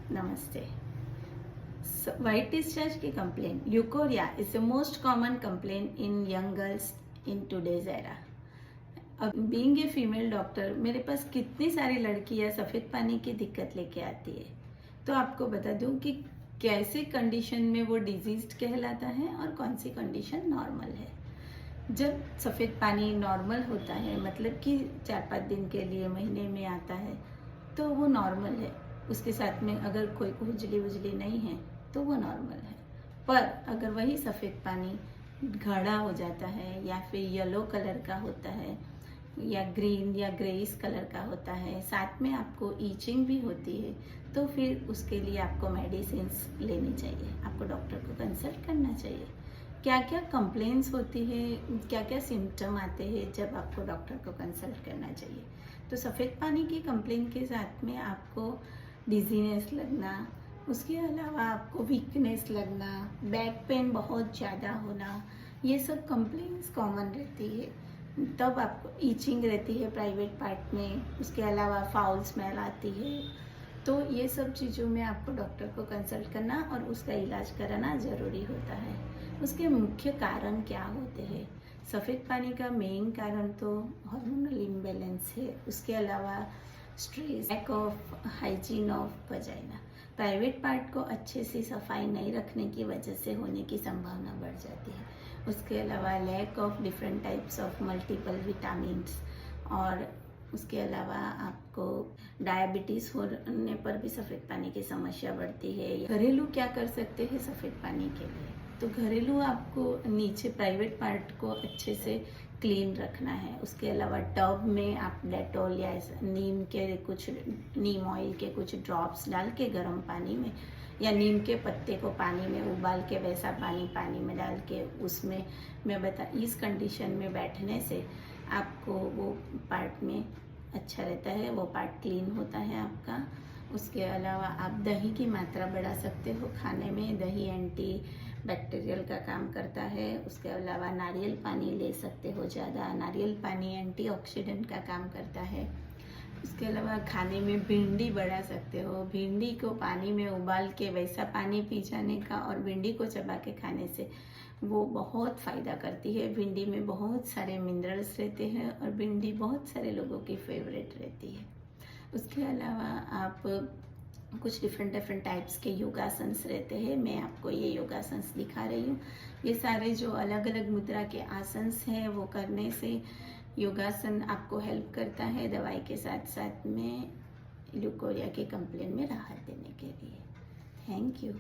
Namaste. So, white discharge की complaint, leukorrhea is the most common complaint in young girls in today's era. अब being a female doctor मेरे पास कितनी सारी लड़कियां सफ़ेद पानी की दिक्कत लेके आती है, तो आपको बता दूं कि कैसे कंडीशन में वो डिजीज कहलाता है और कौन सी कंडीशन नॉर्मल है। जब सफ़ेद पानी नॉर्मल होता है, मतलब कि 4-5 दिन के लिए महीने में आता है, तो वो नॉर्मल है। उसके साथ में अगर कोई खुजली वुजली नहीं है तो वो नॉर्मल है। पर अगर वही सफ़ेद पानी गाढ़ा हो जाता है या फिर येलो कलर का होता है या ग्रीन या ग्रेइश कलर का होता है, साथ में आपको ईचिंग भी होती है, तो फिर उसके लिए आपको मेडिसिन्स लेनी चाहिए, आपको डॉक्टर को कंसल्ट करना चाहिए। क्या क्या कंप्लेंट्स होती है, क्या क्या सिम्टम आते हैं जब आपको डॉक्टर को कंसल्ट करना चाहिए। तो सफ़ेद पानी की कंप्लेंट के साथ में आपको डिजीनेस लगना, उसके अलावा आपको वीकनेस लगना, बैक पेन बहुत ज़्यादा होना, ये सब कंप्लेंट्स कॉमन रहती है। तब आपको ईचिंग रहती है प्राइवेट पार्ट में, उसके अलावा फाउल स्मेल आती है। तो ये सब चीज़ों में आपको डॉक्टर को कंसल्ट करना और उसका इलाज कराना ज़रूरी होता है। उसके मुख्य कारण क्या होते हैं? सफ़ेद पानी का मेन कारण तो हार्मोनल इम्बैलेंस है, उसके अलावा stress, lack of hygiene of vagina, private part को अच्छे से सफाई नहीं रखने की वजह से होने की संभावना बढ़ जाती है। उसके अलावा lack of different types of multiple vitamins, और उसके अलावा आपको डायबिटीज़ होने पर भी सफ़ेद पानी की समस्या बढ़ती है। घरेलू क्या कर सकते हैं सफ़ेद पानी के लिए? तो घरेलू आपको नीचे प्राइवेट पार्ट को अच्छे से क्लीन रखना है। उसके अलावा टब में आप डेटॉल या नीम ऑयल के कुछ ड्रॉप्स डाल के गर्म पानी में, या नीम के पत्ते को पानी में उबाल के वैसा पानी में डाल के उसमें इस कंडीशन में बैठने से आपको वो पार्ट में अच्छा रहता है, वो पार्ट क्लीन होता है आपका। उसके अलावा आप दही की मात्रा बढ़ा सकते हो खाने में, दही एंटी बैक्टीरियल का काम करता है। उसके अलावा नारियल पानी ले सकते हो ज़्यादा, नारियल पानी एंटीऑक्सीडेंट का काम करता है। उसके अलावा खाने में भिंडी बढ़ा सकते हो, भिंडी को पानी में उबाल के वैसा पानी पी जाने का और भिंडी को चबा के खाने से वो बहुत फ़ायदा करती है। भिंडी में बहुत सारे मिनरल्स रहते हैं और भिंडी बहुत सारे लोगों की फेवरेट रहती है। उसके अलावा आप कुछ डिफरेंट टाइप्स के योगासन्स रहते हैं, मैं आपको ये योगासन्स दिखा रही हूँ। ये सारे जो अलग अलग मुद्रा के आसन्स हैं वो करने से योगासन आपको हेल्प करता है दवाई के साथ साथ में ल्यूकोरिया के कंप्लेंट में राहत देने के लिए। Thank you.